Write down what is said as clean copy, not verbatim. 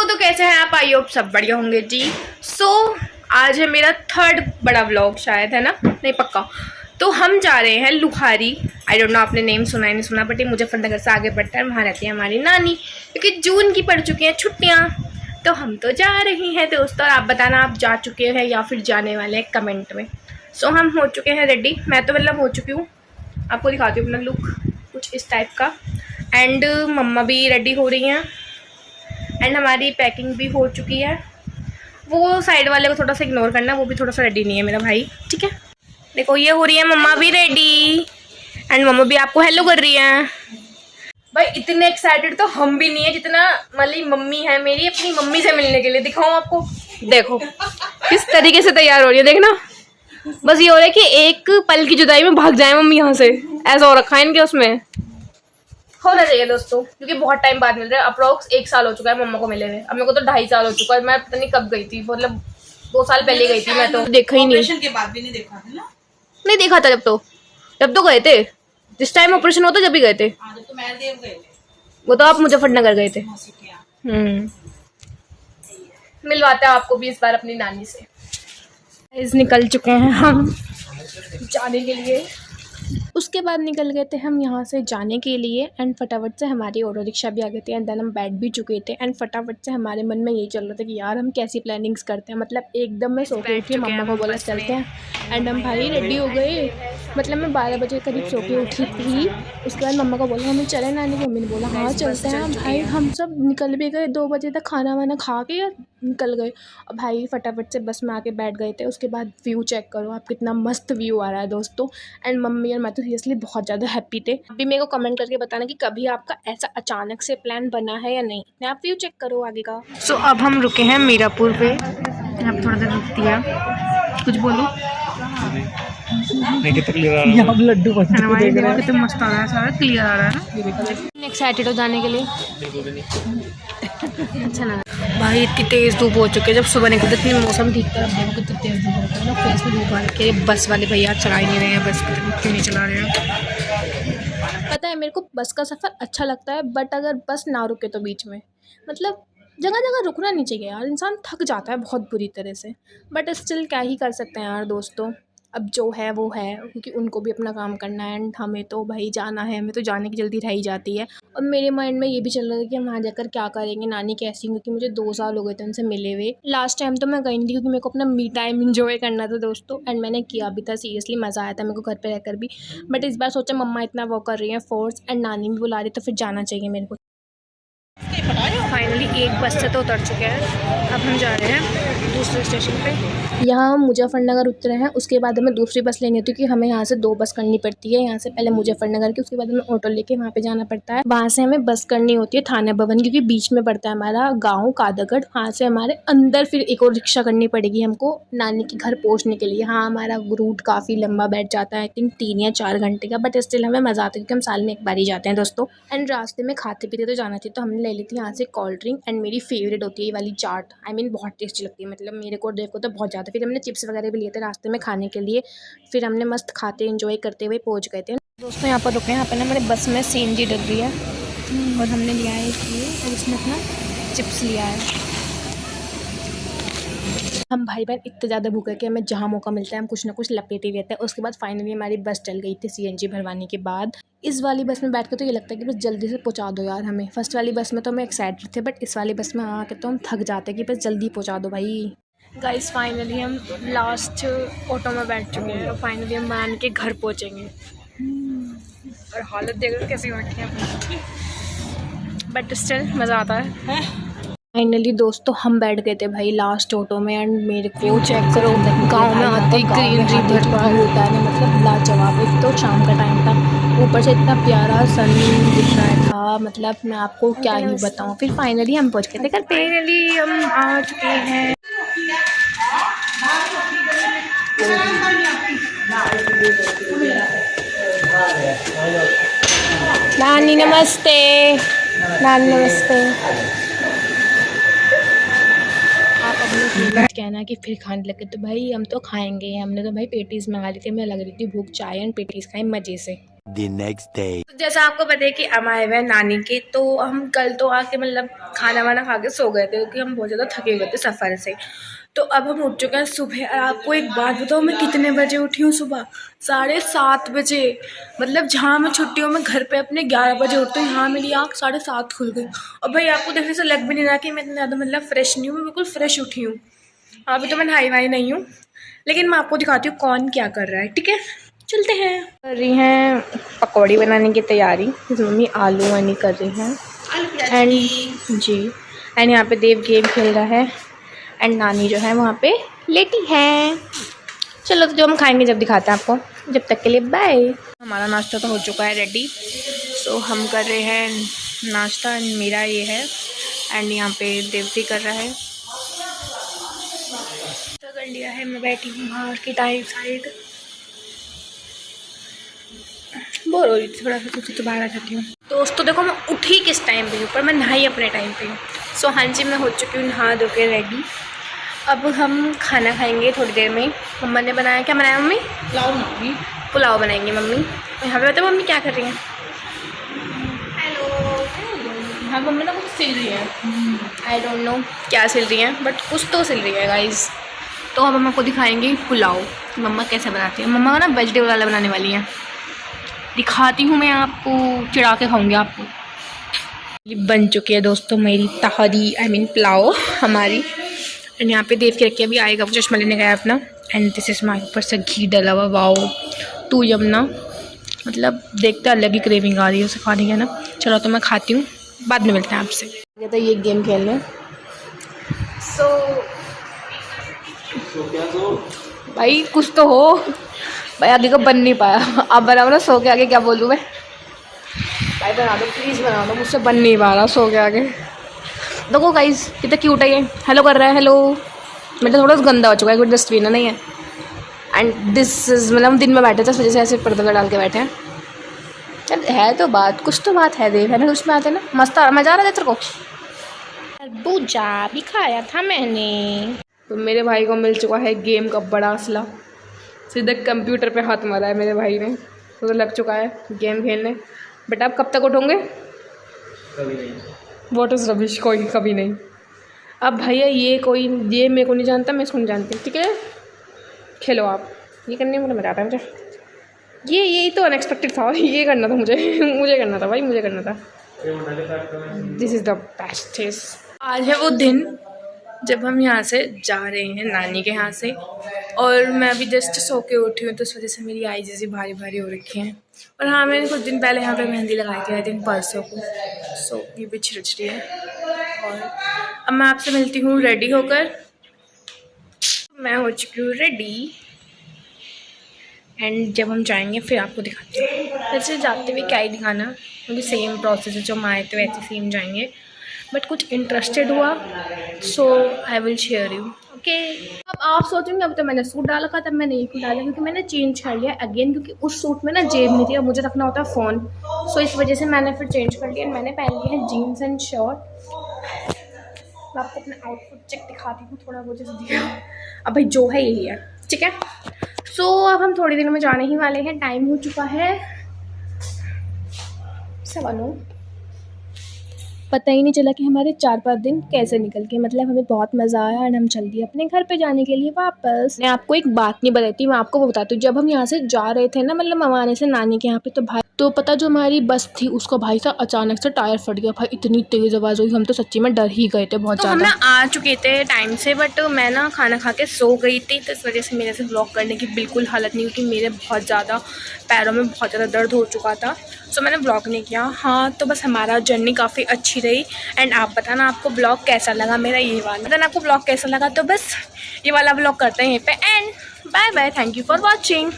तो कैसे हैं आप? आई होप सब बढ़िया होंगे जी। आज है मेरा थर्ड बड़ा व्लॉग शायद, है ना? नहीं पक्का। तो हम जा रहे हैं लुहारी। आई डोंट नो आपने नेम सुना है नहीं सुना, बट ये मुजफ्फरनगर से आगे पड़ता है, वहाँ रहती है हमारी नानी, क्योंकि जून की पड़ चुकी हैं छुट्टियाँ। तो हम तो जा रही हैं दोस्तों, और आप बताना आप जा चुके हैं या फिर जाने वाले हैं कमेंट में। हम हो चुके हैं रेडी, मैं तो मतलब हो चुकी हूँ। आपको दिखाती हूँ अपना लुक कुछ इस टाइप का। एंड मम्मा भी रेडी हो रही हैं, एंड हमारी पैकिंग भी हो चुकी है। वो साइड वाले को थोड़ा सा इग्नोर करना, वो भी थोड़ा सा रेडी नहीं है मेरा भाई, ठीक है। देखो ये हो रही है मम्मा भी रेडी, एंड मम्मा भी आपको हेलो कर रही है। भाई इतने एक्साइटेड तो हम भी नहीं है जितना मतलब मम्मी है मेरी अपनी मम्मी से मिलने के लिए। दिखाऊं आपको, देखो किस तरीके से तैयार हो रही है, देखना। बस ये हो रहा है कि एक पल की जुदाई में भाग जाए मम्मी यहाँ से, ऐसा हो रखा है इनके उसमें। होना चाहिए दोस्तों, क्योंकि बहुत टाइम बाद मिल रहा है। अप्रोक्स 1 साल हो चुका है मम्मा को मिले हुए। अब मेरे को तो 2.5 साल हो चुका है। मैं पता नहीं कब गई थी, मतलब 2 साल पहले गई थी मैं, तो देखा ही नहीं। ऑपरेशन के बाद भी नहीं देखा है ना? नहीं देखा था जब तो गए थे, जिस टाइम ऑपरेशन होता जब भी गए थे। जब तो महदेव गए थे, वो तो आप मुजफ्फरनगर गए थे। मिलवाते हैं आपको भी इस बार अपनी नानी से। निकल चुके हैं हम जाने के लिए। उसके बाद निकल गए थे हम यहाँ से जाने के लिए, एंड फटाफट से हमारी ऑटो रिक्शा भी आ गई थी, एंड देन हम बैठ भी चुके थे। एंड फटाफट से हमारे मन में यही चल रहा था कि यार हम कैसी प्लानिंग्स करते हैं। मतलब एकदम मैं सो के उठी, मम्मा को बोला चलते हैं, एंड हम भाई रेडी हो गए। मतलब मैं 12 बजे करीब सो के उठी थी। उसके बाद मम्मा को बोला हमें चले, नानी की मम्मी ने बोला हाँ चलते हैं। भाई हम सब निकल भी गए, 2 बजे तक खाना वाना खा के यार निकल गए। और भाई फटाफट से बस में आके बैठ गए थे। उसके बाद व्यू चेक करो आप, कितना मस्त व्यू आ रहा है दोस्तों। एंड मम्मी और मैं तो सीरियसली बहुत ज़्यादा हैप्पी थे। अभी मेरे को कमेंट करके बताना कि कभी आपका ऐसा अचानक से प्लान बना है या नहीं। आप व्यू चेक करो आगे का। अब हम रुके हैं मीरापुर पे, यहाँ पे थोड़ा देर रुकती है। कुछ बोलो। लड्डू कितना मस्त आ रहा है, सारा क्लियर आ रहा है ना। एक्साइटेड हो जाने के लिए। अच्छा लगा भाई। इतनी तेज़ धूप हो चुकी है, जब सुबह निकलते इतनी मौसम ठीक था, देखो कितनी तेज़ धूप होता है ना। फेस में धूप आ रही है। बस वाले भैया चला ही नहीं रहे हैं, बस क्यों नहीं चला रहे हैं। पता है मेरे को बस का सफ़र अच्छा लगता है, बट अगर बस ना रुके तो बीच में, मतलब जगह जगह रुकना नहीं चाहिए यार, इंसान थक जाता है बहुत बुरी तरह से। बट स्टिल क्या ही कर सकते हैं यार दोस्तों, अब जो है वो है, क्योंकि उनको भी अपना काम करना है, एंड हमें तो भाई जाना है। हमें तो जाने की जल्दी रह ही जाती है। और मेरे माइंड में ये भी चल रहा था कि हम वहाँ जाकर क्या करेंगे, नानी कैसी, क्योंकि मुझे 2 साल हो गए थे उनसे मिले हुए। लास्ट टाइम तो मैं गई नहीं थी, क्योंकि मेरे को अपना मी टाइम इंजॉय करना था दोस्तों, एंड मैंने किया भी था। सीरियसली मज़ा आया था मेरे को घर पे रहकर भी। बट इस बार सोचा मम्मा इतना वो कर रही है फोर्स, एंड नानी भी बुला रही, तो फिर जाना चाहिए मेरे को। फाइनली एक बस से तो उतर चुके हैं, अब हम जा रहे हैं दूसरे स्टेशन पे। यहाँ हम मुजफ्फरनगर उतरे हैं, उसके बाद हमें दूसरी बस लेनी होती है, क्योंकि हमें यहाँ से 2 बस करनी पड़ती है। यहाँ से पहले मुजफ्फरनगर की, उसके बाद हमें ऑटो लेके वहाँ पे जाना पड़ता है। वहाँ से हमें बस करनी होती है थाना भवन, क्योंकि बीच में पड़ता है हमारा गाँव कादरगढ़। वहाँ से हमारे अंदर फिर एक और रिक्शा करनी पड़ेगी हमको नानी के घर पहुँचने के लिए। हाँ हमारा रूट काफ़ी लंबा बैठ जाता है, आई थिंक 3 या 4 घंटे का, बट स्टिल हमें मज़ा आता है, क्योंकि हम साल में एक बार ही जाते हैं दोस्तों। एंड रास्ते में खाते पीते तो जाना चाहिए, तो हमने ले ली थी यहाँ से कोल्ड ड्रिंक, एंड मेरी फेवरेट होती है ये वाली चाट। आई मीन बहुत टेस्टी लगती है, मतलब मेरे को देखो तो बहुत ज़्यादा। फिर हमने चिप्स वगैरह भी लिए थे रास्ते में खाने के लिए। फिर हमने मस्त खाते एंजॉय करते हुए पहुँच गए थे दोस्तों। यहाँ पर रुके हैं, यहाँ पर ना हमारे बस में CNG डल रही है, और हमने लिया है इसलिए, और इसमें अपना चिप्स लिया है। हम भाई बहन इतने ज़्यादा भूखे कि हमें जहाँ मौका मिलता है हम कुछ ना कुछ लपेटे ही रहते हैं। उसके बाद फाइनली हमारी बस चल गई थी CNG भरवाने के बाद। इस वाली बस में बैठ के तो ये लगता है कि बस जल्दी से पहुँचा दो यार हमें। फर्स्ट वाली बस में तो हम एक्साइटेड थे, बट इस वाली बस में आके तो हम थक जाते हैं कि बस जल्दी पहुँचा दो भाई। गाइस फाइनली हम लास्ट ऑटो में बैठ चुके हैं, और फाइनली हम मान के घर पहुँचेंगे। और हालत देख रहे कैसी बैठी है, बट स्टिल मज़ा आता है। फाइनली दोस्तों हम बैठ गए थे भाई लास्ट ऑटो में, एंड मेरे को चेक करो गांव में आते ही ग्रीनरी भरपूर होता है, मतलब लाजवाब। एक तो शाम का टाइम था, ऊपर से इतना प्यारा सन दिख रहा था, मतलब मैं आपको क्या ही बताऊं। फिर फाइनली हम पहुंच गए थे घर पे। फाइनली हम आ चुके हैं। नानी नमस्ते। नानी नमस्ते। कहना कि फिर खाने लगे, तो भाई हम तो खाएंगे। हमने तो भाई पेटीज मंगा ली थी, हमें लग रही थी भूख, चाय एंड पेटीज खाएं मज़े से। The next day. जैसा आपको पता है कि हम आए हुए हैं नानी के, तो हम कल तो आके मतलब खाना वाना खा के सो गए थे क्योंकि हम बहुत ज़्यादा थके हुए थे सफ़र से। तो अब हम उठ चुके हैं सुबह। और आपको एक बात बताऊँ, मैं कितने बजे उठी हूँ? सुबह 7:30 बजे। मतलब जहाँ मैं छुट्टियों में घर पे अपने 11 बजे उठती हूँ, यहाँ मेरी आँख 7:30 खुल गई। और भाई आपको देखने से लग भी नहीं रहा कि मैं इतना ज़्यादा मतलब फ्रेश नहीं हूँ, मैं बिल्कुल फ्रेश उठी हूँ। अभी तो मैं नहाई वाई नहीं हूँ, लेकिन मैं आपको दिखाती हूँ कौन क्या कर रहा है, ठीक है? चलते हैं। कर रही हैं पकौड़ी बनाने की तैयारी। मम्मी आलू वानी कर रही हैं। एंड जी, एंड यहाँ पे देव गेम खेल रहा है एंड नानी जो है वहाँ पे लेटी है। चलो तो जो हम खाएंगे जब दिखाते हैं आपको, जब तक के लिए बाय। हमारा नाश्ता तो हो चुका है रेडी, सो हम कर रहे हैं नाश्ता। एंड मेरा ये है एंड यहाँ पे देव भी कर रहा है। तो कर लिया है, मैं बैठी हूँ बाहर की साइड, बोर हो रही थी थोड़ा सा, सोची तो बाहर आ जाती हूँ। दोस्तों देखो मैं उठी किस टाइम पे हूँ, पर मैं नहाई अपने टाइम पे हूँ। सो हाँ जी, मैं हो चुकी हूँ नहा धो के रेडी। अब हम खाना खाएंगे थोड़ी देर में। मम्मा ने बनाया, क्या बनाया मम्मी? पुलाव बनाएंगी मम्मी। यहाँ पे बताओ मम्मी क्या कर रही हैं? हेलो। हाँ मम्मी ना कुछ सिल रही है, आई डोंट नो क्या सिल रही हैं, बट कुछ तो सिल रही है गाइज। तो अब हम आपको दिखाएंगे पुलाव मम्मा कैसे बनाती है। मम्मा का ना वेजिटेबल वाला बनाने वाली हैं, दिखाती हूँ मैं आपको, चिढ़ा के खाऊंगी आपको। ये बन चुकी है दोस्तों मेरी तहरी, आई मीन पुलाव हमारी। एंड यहाँ पे देव के रखे, अभी आएगा वो चश्मा लेने गया अपना। एंड दिस इज माई, ऊपर से घी डला हुआ, वाओ तू यमुना। मतलब देखते अलग ही क्रेविंग आ रही है उसे खाने की, है ना। चलो तो मैं खाती हूँ, बाद में मिलते हैं आपसे। तो ये गेम खेलने भाई कुछ तो हो भाई, आगे का बन नहीं पाया। आप बनाओ ना, सो के आगे क्या बोलूँ मैं? भाई बना दो प्लीज़, बना दो, मुझसे बन नहीं पा रहा सो के आगे। देखो गाइस कितना क्यूट है ये, हेलो कर रहा है, हेलो। मेरा थोड़ा सा गंदा हो चुका है, कोई डस्टबिन नहीं है। एंड दिस इज़, मतलब हम दिन में बैठे थे, इस वजह से ऐसे पर्दा डाल के बैठे हैं। चल है तो बात, कुछ तो बात है देव, है ना, उसमें आते ना। मस्त मज़ा आ रहा है तेरे को? तरबूजा भी खाया था मैंने। तो मेरे भाई को मिल चुका है गेम का बड़ा असला, सीधे कंप्यूटर पे हाथ मारा है मेरे भाई ने। तो लग चुका है गेम खेलने। बट आप कब तक उठोगे? कभी नहीं। वॉट इज़ रबिश, कोई कभी नहीं। अब भैया ये मेरे को नहीं जानता, मैं इसको नहीं जानती, ठीक है? खेलो आप, ये करने में मज़ा आता है मुझे। यही तो अनएक्सपेक्टेड था, ये करना था मुझे। मुझे करना था भाई, मुझे करना था। This is the best. आज है वो दिन जब हम यहाँ से जा रहे हैं नानी के यहाँ से, और मैं अभी जस्ट सो के उठी हूँ, तो इस वजह से मेरी आई जैसी भारी भारी हो रखी हैं। और हाँ, मैंने कुछ दिन पहले यहाँ पे मेहंदी लगाई थी, आई थिंक परसों को। सो ये भी छिड़ रही है। और अब मैं आपसे मिलती हूँ रेडी होकर। मैं हो चुकी हूँ रेडी, एंड जब हम जाएंगे फिर आपको दिखाती हूँ। वैसे जाते हुए क्या ही दिखाना, क्योंकि सेम प्रोसेस है, जो हम आए थे वैसे सेम जाएंगे। बट कुछ इंटरेस्टेड हुआ so I will share you, okay. अब आप सोचेंगे अब तो मैंने सूट डाला था, तब मैंने ये क्यों डाला, क्योंकि मैंने चेंज कर लिया अगेन, क्योंकि उस सूट में ना जेब नहीं थी, अब मुझे रखना होता है फ़ोन। सो इस वजह से मैंने फिर चेंज कर लिया। मैंने पहन लिया है जीन्स एंड शर्ट। मैं आपको अपना आउटफिट चेक दिखाती हूँ, थोड़ा बहुत जैसे दिखा। अब भाई जो है यही है, ठीक है। सो अब हम थोड़ी देर में जाने ही वाले हैं। टाइम हो चुका है 9:15। पता ही नहीं चला कि हमारे 4-5 दिन कैसे निकल गए। मतलब हमें बहुत मज़ा आया और हम चल दिए अपने घर पे जाने के लिए वापस। मैं आपको एक बात नहीं बताती, मैं आपको वो बताती हूँ। जब हम यहाँ से जा रहे थे ना, मतलब हम आने से नानी के यहाँ पे, तो भाई तो पता जो हमारी बस थी उसका भाई सा अचानक से टायर फट गया। भाई इतनी तेज़ आवाज़ हुई, हम तो सच्ची में डर ही गए थे बहुत ज़्यादा। हम ना आ चुके थे टाइम से, बट मैं ना खाना खा के सो गई थी, तो इस वजह से मेरे से ब्लॉग करने की बिल्कुल हालत नहीं हुई, क्योंकि मेरे बहुत ज़्यादा पैरों में बहुत ज़्यादा दर्द हो चुका था। सो मैंने ब्लॉग नहीं किया। हाँ, तो बस हमारा जर्नी काफ़ी अच्छी रही। एंड आप बताना आपको ब्लॉग कैसा लगा मेरा ये वाला, बताना आपको ब्लॉग कैसा लगा। तो बस ये वाला ब्लॉग करते हैं यहीं पे end. Bye bye, thank you for watching.